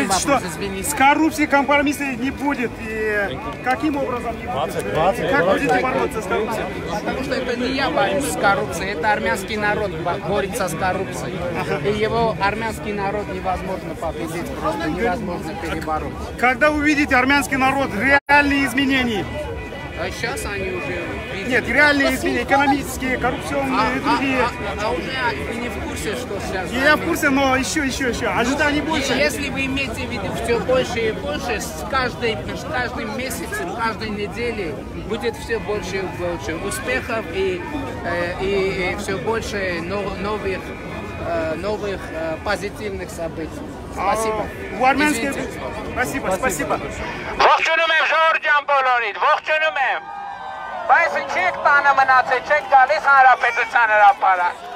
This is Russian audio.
говорите, что с коррупцией компромисса не будет. И каким образом не будет? Как будете бороться с коррупцией? Потому что это не я борюсь с коррупцией, это армянский народ борется с коррупцией. И его армянский народ невозможно победить, просто невозможно перебороть. Когда увидите армянский народ, реальные изменения? А сейчас они уже видят. Нет, реальные изменения, экономические, коррупционные и другие. Вы не в курсе, что сейчас? Я в курсе, но еще. Ожиданий больше. Если вы имеете в виду все больше и больше, с каждым месяцем, каждой неделей будет все больше и больше успехов и все больше новых позитивных событий. Спасибо. У армянских... Спасибо. Ողջունում եմ Ժողովուրդ ջան բոլորիդ, ողջունում եմ։ Բայց ինչի՞ եք տանը մնացել, չեք գալիս հանրապետության հրապարակ։